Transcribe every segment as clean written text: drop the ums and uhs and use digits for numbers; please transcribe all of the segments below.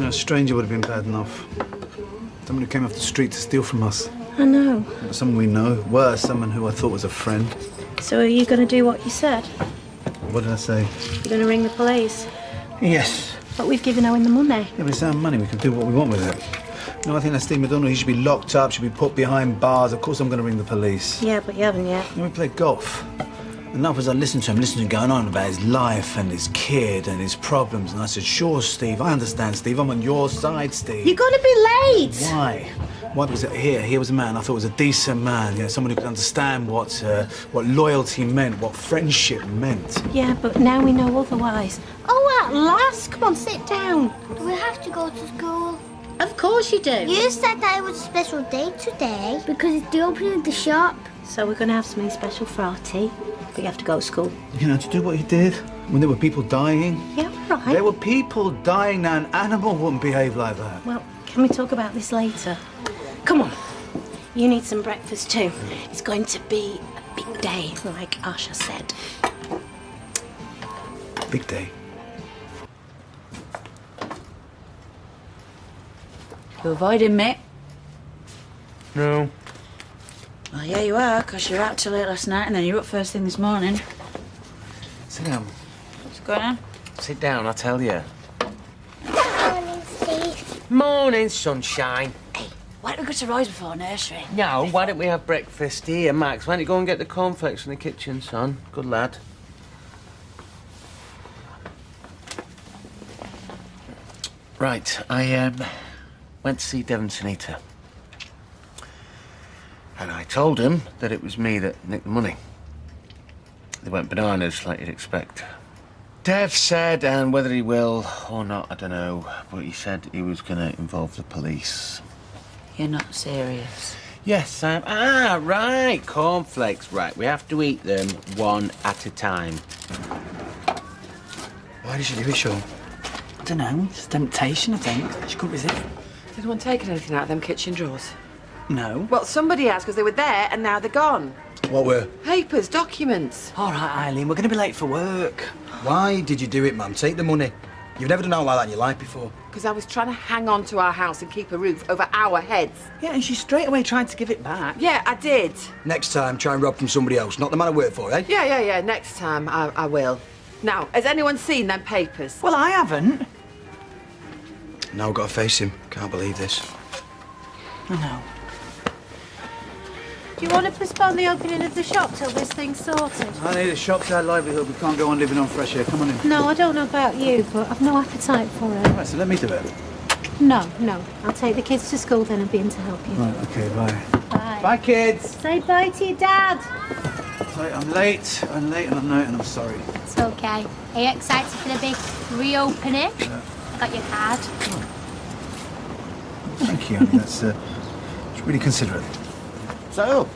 No, a stranger would have been bad enough. Someone who came off the street to steal from us. I know. Someone we know. Worse, someone who I thought was a friend. So are you going to do what you said? What did I say? You're going to ring the police? Yes. But we've given Owen the money. Yeah, but it's our money. We can do what we want with it. No, I think that's Steve McDonald. He should be locked up, should be put behind bars. Of course I'm going to ring the police. Yeah, but you haven't yet. Then we played golf. Enough as I listened to him going on about his life and his kid and his problems. And I said, sure, Steve, I understand, Steve. I'm on your side, Steve. You're going to be late. Why? Why was it here? Here was a man I thought was a decent man. You know, someone who could understand what loyalty meant, what friendship meant. Yeah, but now we know otherwise. Oh, at last. Come on, sit down. Do we have to go to school? Of course you do. You said that it was a special day today because it's the opening of the shop. So we're going to have something special for our tea. But you have to go to school. You know, to do what he did when there were people dying. Yeah, right. There were people dying now. An animal wouldn't behave like that. Well, can we talk about this later? Come on. You need some breakfast too. It's going to be a big day, like Asha said. Big day. You avoiding me? No. Well, yeah, you are, because you were out till late last night and then you're up first thing this morning. Sit down. What's going on? Sit down, I'll tell you. Morning, Steve. Morning, sunshine. Hey, why don't we go to Roy's before nursery? No, why don't we have breakfast here, Max? Why don't you go and get the cornflakes from the kitchen, son? Good lad. Right, I went to see Devon Sunita. And I told him that it was me that nicked the money. They went bananas, like you'd expect. Dev said, and whether he will or not, I don't know, but he said he was going to involve the police. You're not serious. Yes, I am. Ah, right, cornflakes. Right, we have to eat them one at a time. Why did you do it, Sean? I don't know. It's temptation, I think. She couldn't resist. Did anyone take anything out of them kitchen drawers? No. Well, somebody has, because they were there and now they're gone. What were? Papers, documents. All right, Eileen, we're going to be late for work. Why did you do it, Mum? Take the money. You've never done out like that in your life before. Because I was trying to hang on to our house and keep a roof over our heads. Yeah, and she straight away tried to give it back. Yeah, I did. Next time, try and rob from somebody else, not the man I work for, eh? Yeah. Next time, I will. Now, has anyone seen them papers? Well, I haven't. Now I've got to face him. Can't believe this. I know. Do you want to postpone the opening of the shop till this thing's sorted? I need a shop's our livelihood. We can't go on living on fresh air. Come on in. No, I don't know about you, but I've no appetite for it. Right, so let me do it. No. I'll take the kids to school then and be in to help you. Right, okay, bye. Bye. Bye, kids. Say bye to your dad. Sorry, I'm late and I know it and I'm sorry. It's okay. Are you excited for the big reopening? Yeah. I got your card. Thank you, Annie. That's really considerate. So,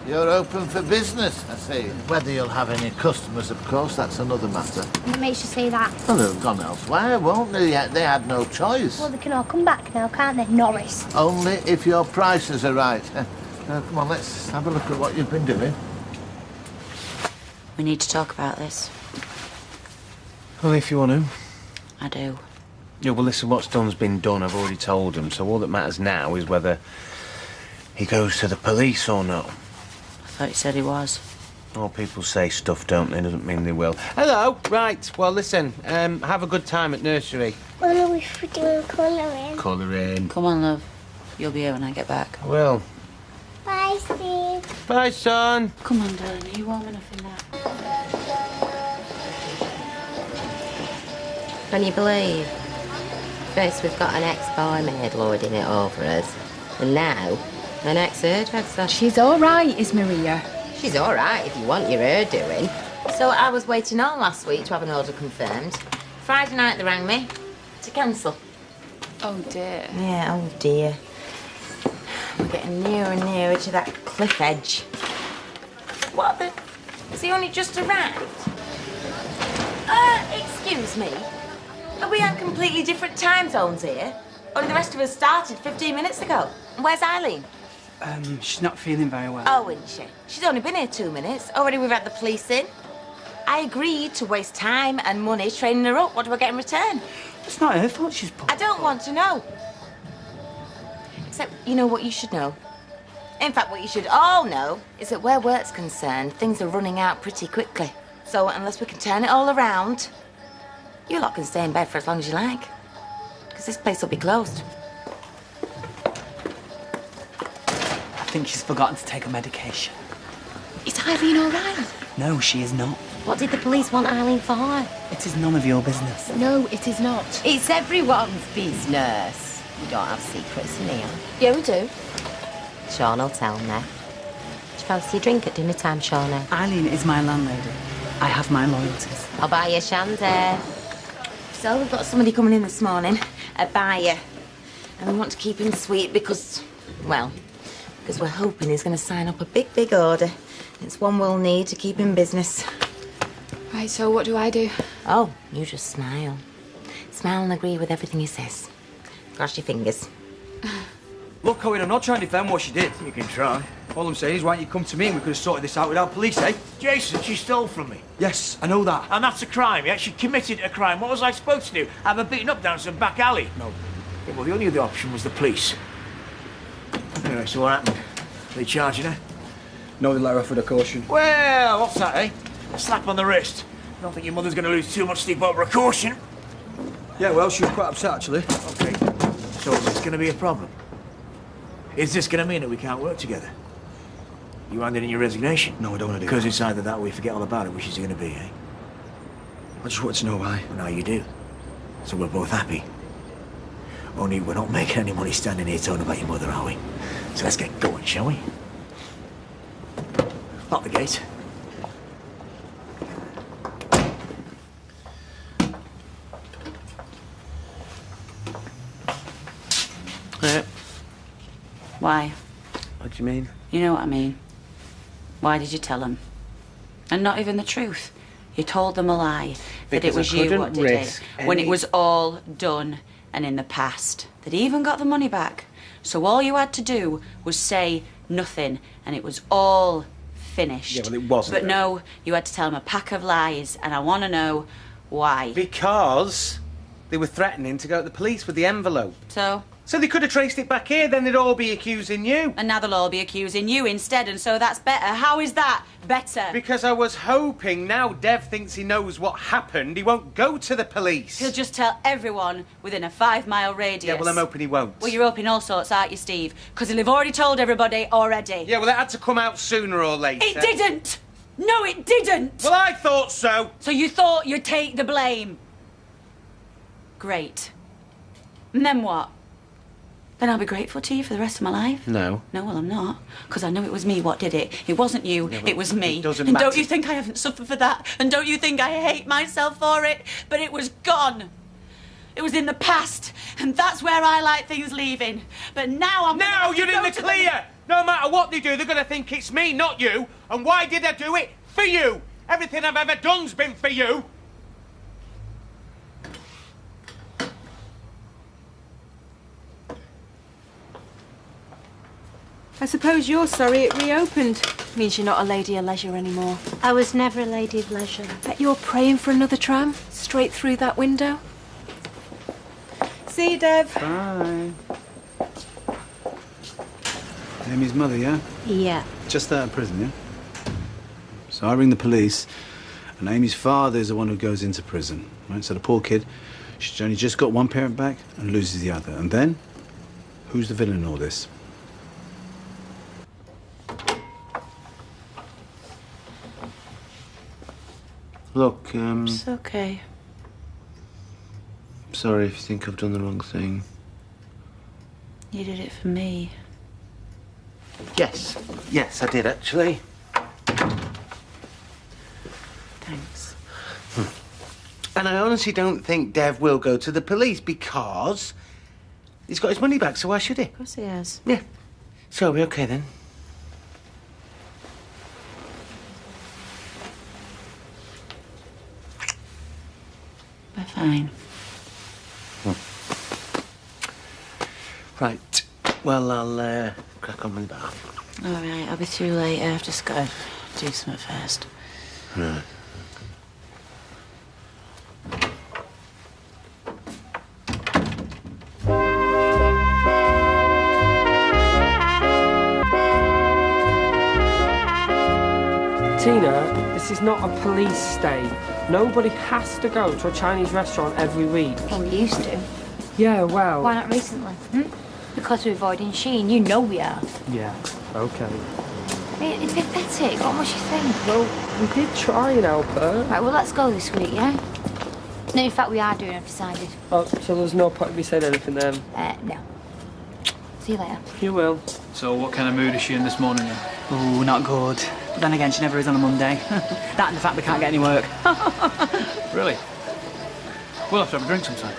you're open for business, I see. Whether you'll have any customers, of course, that's another matter. What makes you say that? Well, they've gone elsewhere, won't they? They had no choice. Well, they can all come back now, can't they, Norris? Only if your prices are right. Now, come on, let's have a look at what you've been doing. We need to talk about this. Only if you want to. I do. Yeah, well, listen, what's done's been done. I've already told him. So all that matters now is whether he goes to the police or not. I thought you said he was. All people say stuff, don't they? Doesn't mean they will. Hello. Right. Well, listen. Have a good time at nursery. When are we doing colouring? Colouring. Come on, love. You'll be here when I get back. I will. Bye, Steve. Bye, son. Come on, darling. Are you warm enough in that? Can you believe? First we've got an ex-barmaid lording it over us, and now an ex-hairdresser. She's all right, is Maria. She's all right if you want your hair doing. So I was waiting on last week to have an order confirmed. Friday night they rang me to cancel. Oh dear. Yeah, oh dear. We're getting nearer and nearer to that cliff edge. What the? Has he only just arrived? Excuse me. Are we on completely different time zones here? Only the rest of us started 15 minutes ago. And where's Eileen? She's not feeling very well. Oh, isn't she? She's only been here 2 minutes. Already we've had the police in. I agreed to waste time and money training her up. What do I get in return? It's not her fault she's poor. I don't want to know. Except, you know what you should know? In fact, what you should all know is that where work's concerned, things are running out pretty quickly. So unless we can turn it all around, you lot can stay in bed for as long as you like. Because this place will be closed. I think she's forgotten to take her medication. Is Eileen all right? No, she is not. What did the police want Eileen for? It is none of your business. No, it is not. It's everyone's business. We don't have secrets in here. Yeah, we do. Sean will tell me. Do you fancy a drink at dinner time, Shauna? Eileen is my landlady. I have my loyalties. I'll buy you a shandy. So we've got somebody coming in this morning, a buyer. And we want to keep him sweet because, well, because we're hoping he's going to sign up a big, big order. It's one we'll need to keep in business. Right, so what do I do? Oh, you just smile. Smile and agree with everything he says. Cross your fingers. Look, Owen, I'm not trying to defend what she did. You can try. All I'm saying is, why don't you come to me and we could have sorted this out without police, eh? Jason, she stole from me. Yes, I know that. And that's a crime, yeah? She committed a crime. What was I supposed to do? Have her beaten up down some back alley? No. Yeah, well, the only other option was the police. Anyway, so what happened? They charging her? No, they let her off with a caution. Well, what's that, eh? A slap on the wrist. I don't think your mother's going to lose too much sleep over a caution. Yeah, well, she was quite upset, actually. Okay, so is this going to be a problem? Is this going to mean that we can't work together? You handed in your resignation? No, I don't want to do Because that. it's either that or we forget all about it, which is it going to be, eh? I just want to know why. Well, now you do. So we're both happy. Only we're not making any money standing here talking about your mother, are we? So let's get going, shall we? Lock the gate. Why? What do you mean? You know what I mean. Why did you tell them? And not even the truth. You told them a lie. That it Because I was you couldn't what did risk it. When it any- was all done and in the past. They'd even got the money back. So all you had to do was say nothing and it was all finished. Yeah, well, it wasn't. But no, you had to tell them a pack of lies and I want to know why. Because they were threatening to go to the police with the envelope. So they could have traced it back here, then they'd all be accusing you. And now they'll all be accusing you instead, and so that's better. How is that better? Because I was hoping now Dev thinks he knows what happened, he won't go to the police. He'll just tell everyone within a 5-mile radius. Yeah, well, I'm hoping he won't. Well, you're hoping all sorts, aren't you, Steve? Because he'll have already told everybody already. Yeah, well, it had to come out sooner or later. It didn't! No, it didn't! Well, I thought so. So you thought you'd take the blame? Great. And then what? Then I'll be grateful to you for the rest of my life? No. No, well, I'm not. Because I know it was me what did it. It wasn't you, Yeah, it was me. it doesn't and matter. don't you think I haven't suffered for that? And don't you think I hate myself for it? But it was gone. It was in the past. And that's where I like things leaving. But now I'm... Now you're in the clear! No matter what they do, they're going to think it's me, not you. And why did I do it? For you. Everything I've ever done's been for you. I suppose you're sorry it reopened. Means you're not a lady of leisure anymore. I was never a lady of leisure. Bet you're praying for another tram straight through that window. See you, Dev. Bye. Amy's mother, yeah? Yeah. Just out of prison, yeah? So I ring the police, and Amy's father is the one who goes into prison, right? So the poor kid, she's only just got one parent back and loses the other. And then, who's the villain in all this? Look, It's okay. sorry if you think I've done the wrong thing. You did it for me. Yes. Yes, I did, actually. Thanks. And I honestly don't think Dev will go to the police because he's got his money back, so why should he? Of course he has. Yeah. So, are we okay then? We're fine. Right. Well, I'll crack on with the bath. All right, I'll be through later. I've just got to do something first. Right. Tina, this is not a police state. Nobody has to go to a Chinese restaurant every week. Well, we used to. Yeah, well... Why not recently? Because we're avoiding Sheen. You know we are. Yeah, OK. I mean, it's pathetic. What must you think? Well, we did try and help her. Right, well, let's go this week, yeah? No, in fact, we are doing, I've decided. Oh, so there's no point in me saying anything then? No. See you later. You will. So what kind of mood is she in this morning then? Oh, not good. But then again, she never is on a Monday. That and the fact we can't get any work. Really? We'll have to have a drink sometime.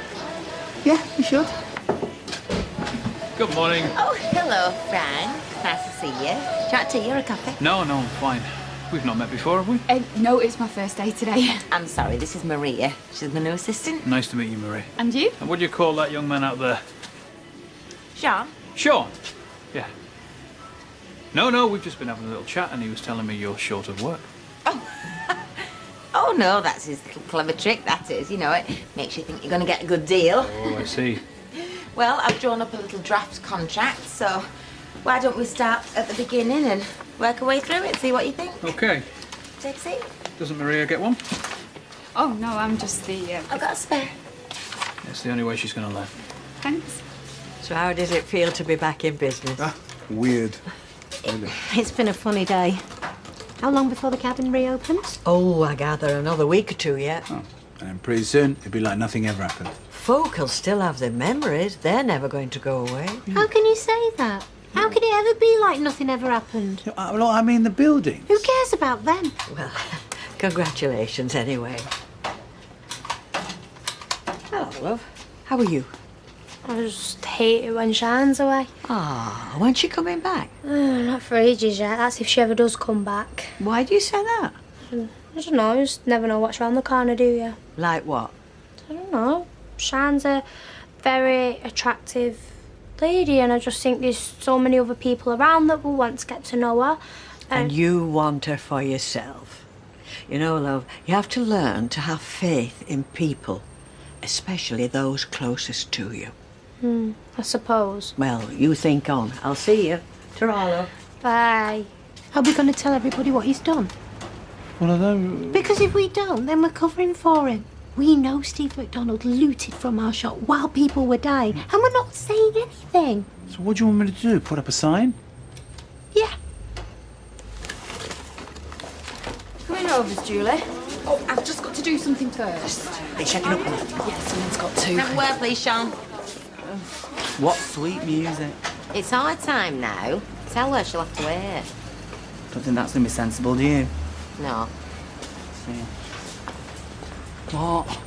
Yeah, we should. Good morning. Oh, hello, Frank. Nice to see you. Do you want tea or a coffee? No, I'm fine. We've not met before, have we? No, it's my first day today. I'm sorry, this is Maria. She's my new assistant. Nice to meet you, Marie. And you? And what do you call that young man out there? Sean? Sean? Yeah. No, we've just been having a little chat and he was telling me you're short of work. Oh, no, that's his little clever trick, that is. You know, it makes you think you're going to get a good deal. Oh, I see. Well, I've drawn up a little draft contract, so why don't we start at the beginning and work our way through it, see what you think? OK. Take a seat. Doesn't Maria get one? Oh, no, I'm just the... I've got a spare. It's the only way she's going to learn. Thanks. So how does it feel to be back in business? Weird. It's been a funny day. How long before the cabin reopens? Oh, I gather another week or two yet. Oh, and pretty soon it'll be like nothing ever happened. Folk will still have their memories. They're never going to go away. How can you say that? How can it ever be like nothing ever happened? Well, I mean the building. Who cares about them? Well, congratulations anyway. Hello, love. How are you? I just hate it when Sharon's away. Ah, when's she coming back? Not for ages yet. That's if she ever does come back. Why do you say that? I don't know. You just never know what's around the corner, do you? Like what? I don't know. Sharon's a very attractive lady, and I just think there's so many other people around that will want to get to know her. And you want her for yourself. You know, love, you have to learn to have faith in people, especially those closest to you. I suppose. Well, you think on. I'll see you. Ta-ra, Bye. Are we going to tell everybody what he's done? Well, I don't... Because if we don't, then we're covering for him. We know Steve McDonald looted from our shop while people were dying, and we're not saying anything. So what do you want me to do? Put up a sign? Yeah. Come in over, Julie. Oh, I've just got to do something first. They're checking up on her. Yeah, someone's got to. Have a word, please, Sean. What sweet music. It's our time now. Tell her she'll have to wait. Don't think that's going to be sensible, do you? No. Yeah. What?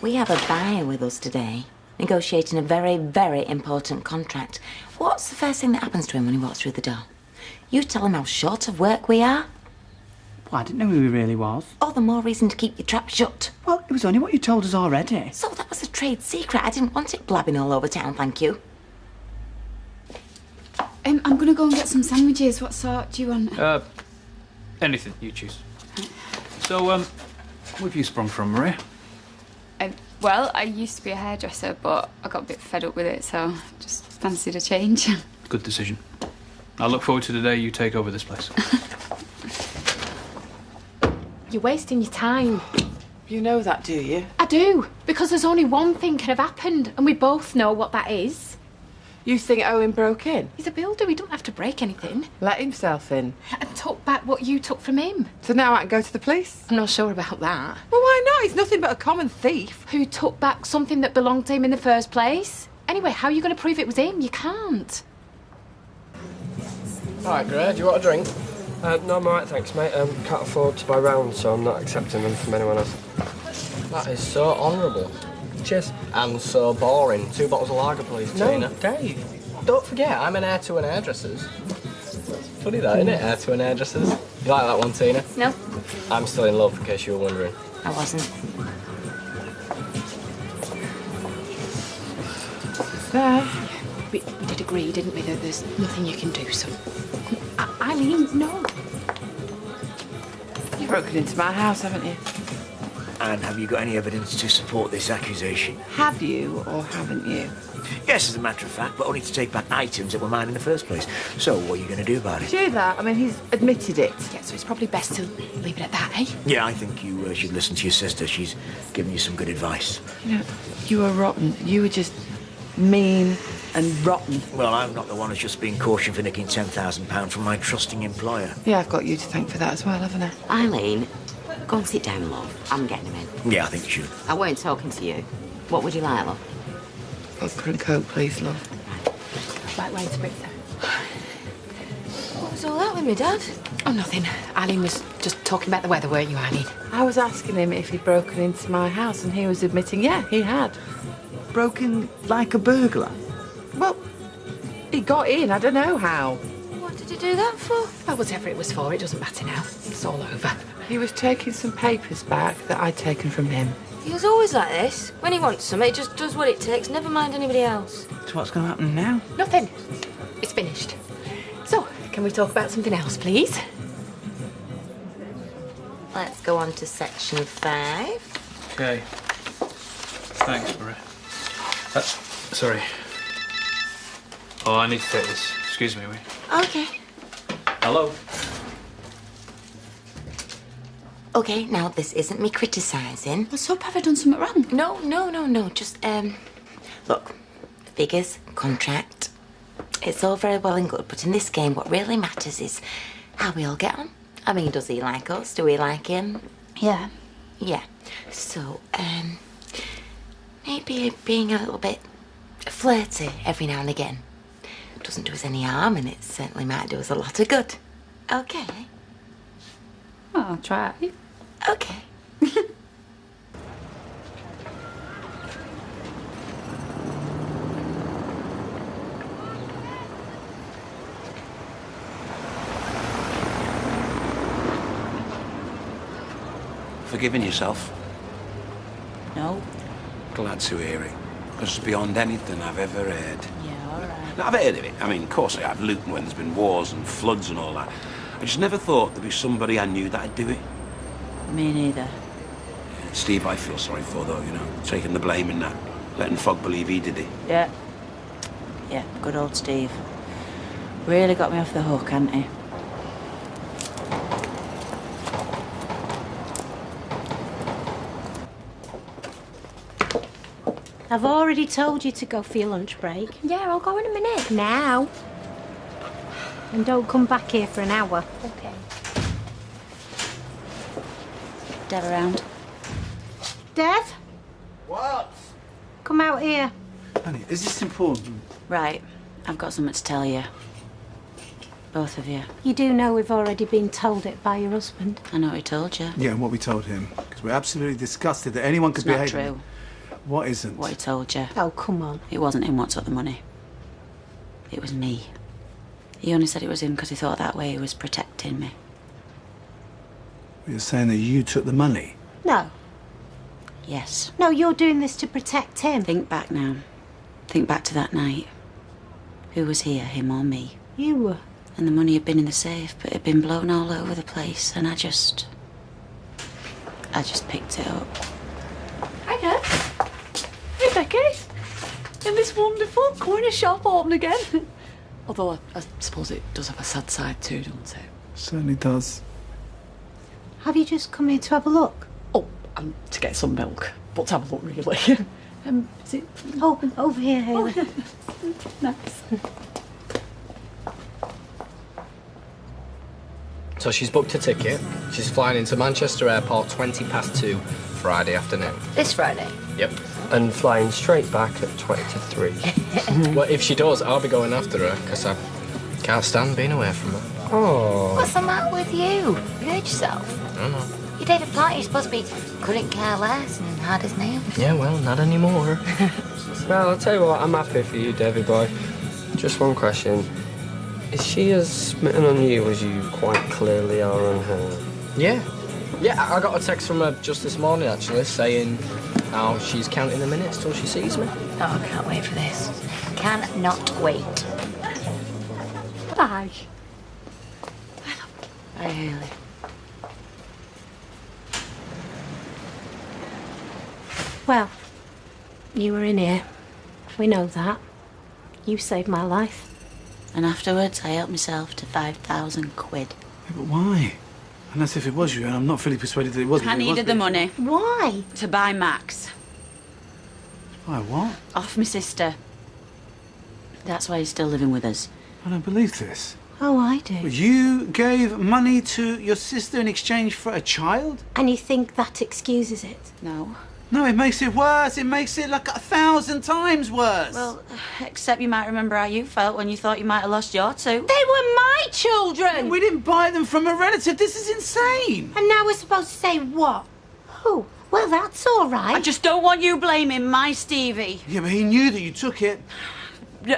We have a buyer with us today, negotiating a very, very important contract. What's the first thing that happens to him when he walks through the door? You tell him how short of work we are. Well, I didn't know who he really was. All the more reason to keep your trap shut. Well, it was only what you told us already. So that was a trade secret. I didn't want it blabbing all over town, thank you. I'm going to go and get some sandwiches. What sort do you want? Anything you choose. So, where have you sprung from, Maria? Well, I used to be a hairdresser, but I got a bit fed up with it, so just fancied a change. Good decision. I look forward to the day you take over this place. You're wasting your time. You know that, do you? I do, because there's only one thing can have happened, and we both know what that is. You think Owen broke in? He's a builder, he don't have to break anything. Let himself in. And took back what you took from him. So now I can go to the police? I'm not sure about that. Well, why not? He's nothing but a common thief. Who took back something that belonged to him in the first place? Anyway, how are you going to prove it was him? You can't. All right, Gray, do you want a drink? No, I'm all right, thanks, mate. Can't afford to buy rounds, so I'm not accepting them from anyone else. That is so honourable. Cheers. And so boring. 2 bottles of lager, please, No, Tina. Dave. Don't forget, I'm an heir to an hairdresser's. Funny that, isn't it? Heir to an hairdresser's. You like that one, Tina? No, I'm still in love, in case you were wondering. I wasn't. There. We did agree, didn't we, that there's nothing you can do, so... Eileen, no. You've broken into my house, haven't you? And have you got any evidence to support this accusation? Have you or haven't you? Yes, as a matter of fact, but only to take back items that were mine in the first place. So, what are you going to do about it? Do that? I mean, he's admitted it. Yeah, so it's probably best to leave it at that, eh? Yeah, I think you should listen to your sister. She's given you some good advice. You know, you were rotten. You were just mean and rotten. Well, I'm not the one who's just been cautioned for nicking £10,000 from my trusting employer. Yeah, I've got you to thank for that as well, haven't I? Eileen, go and sit down, love. I'm getting him in. Yeah, I think you should. I weren't talking to you. What would you like, love? Vodka and Coke, please, love. Right way to breathe. What was all that with me, Dad? Oh, nothing. Eileen was just talking about the weather, weren't you, Eileen? I was asking him if he'd broken into my house, and he was admitting, yeah, he had. Broken like a burglar? Well, he got in. I don't know how. What did he do that for? Well, whatever it was for, it doesn't matter now. It's all over. He was taking some papers back that I'd taken from him. He was always like this. When he wants something, he just does what it takes, never mind anybody else. So what's going to happen now? Nothing. It's finished. So, can we talk about something else, please? Let's go on to section 5. Okay. Thanks, Maria. Sorry. Oh, I need to take this. Excuse me, wait. Okay. Hello? Okay, now this isn't me criticising. Let's hope have I done something wrong? No. Just, look, figures, contract. It's all very well and good, but in this game, what really matters is how we all get on. I mean, does he like us? Do we like him? Yeah. Yeah. So, maybe being a little bit flirty every now and again doesn't do us any harm, and it certainly might do us a lot of good. Okay? Oh, I'll try. Okay. Forgiving yourself? No. Glad to hear it. Because it's beyond anything I've ever heard. Yeah, all right. Now, I've heard of it. I mean, of course I have, looting when there's been wars and floods and all that. I just never thought there'd be somebody I knew that'd do it. Me neither. Steve, I feel sorry for, though, you know, taking the blame in that. Letting Fogg believe he did it. Yeah. Yeah, good old Steve. Really got me off the hook, hadn't he? I've already told you to go for your lunch break. Yeah, I'll go in a minute. Now. And don't come back here for an hour. Okay. Dev around. Dev? What? Come out here. Honey, is this important? Right, I've got something to tell you. Both of you. You do know we've already been told it by your husband. I know he told you. Yeah, and what we told him. Because we're absolutely disgusted that anyone could It's not behave. true. What isn't? What he told you. Oh, come on. It wasn't him what took the money. It was me. He only said it was him because he thought that way he was protecting me. You're saying that you took the money? No. Yes. No, you're doing this to protect him. Think back now. Think back to that night. Who was here, him or me? You were. And the money had been in the safe, but it had been blown all over the place, and I just picked it up. Hi, Dad. Hey, Becky. Isn't this wonderful? Going to shop open again. Although I suppose it does have a sad side too, doesn't it? Certainly does. Have you just come here to have a look? Oh, to get some milk. But to have a look, really. Is it... Oh, over here, Hayley. Oh, nice. So she's booked a ticket. She's flying into Manchester Airport 2:20 Friday afternoon. This Friday? Yep. And flying straight back at 2:50. Well, if she does, I'll be going after her, because I can't stand being away from her. Oh. What's the matter with you? You hurt yourself? I don't know. Your David Party's supposed to be couldn't care less and hard as nails. Yeah, well, not anymore. Well, I'll tell you what, I'm happy for you, Davy boy. Just one question. Is she as smitten on you as you quite clearly are on her? Yeah. Yeah, I got a text from her just this morning, actually, saying how she's counting the minutes till she sees me. Oh, I can't wait for this. Cannot wait. Bye. Bye, Hayley. Well, you were in here. We know that. You saved my life. And afterwards, I helped myself to 5,000 quid. Yeah, but why? And as if it was you, and I'm not fully persuaded that it wasn't. I needed the money. Why? To buy Max. Why, what? Off my sister. That's why he's still living with us. I don't believe this. Oh, I do. You gave money to your sister in exchange for a child? And you think that excuses it? No. No, it makes it worse. It makes it like 1,000 times worse. Well, except you might remember how you felt when you thought you might have lost your two. They were my children! We didn't buy them from a relative. This is insane. And now we're supposed to say what? Oh, well, that's all right. I just don't want you blaming my Stevie. Yeah, but he knew that you took it.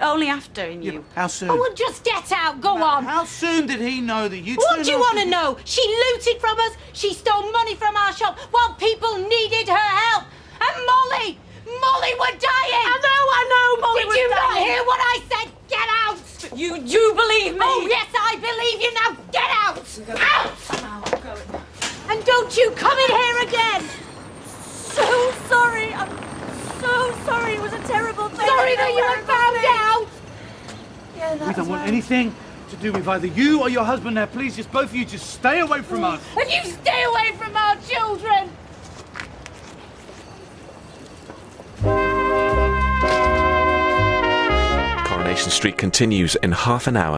Only after he knew. Yeah, how soon? Oh, well, just get out. Go on. How soon did he know that you... What do you want to know? She looted from us. She stole money from our shop while people needed her help. And Molly were dying. I know Molly was dying. Did you not hear what I said? Get out. You do believe me? Oh, yes, I believe you. Now get out. Out. And don't you come in here again. So sorry. I'm so sorry. It was a terrible thing. Sorry that you were found out. Yeah, that's We don't want anything to do with either you or your husband now. Please, just both of you, just stay away from us. And you stay away from our children. Coronation Street continues in half an hour.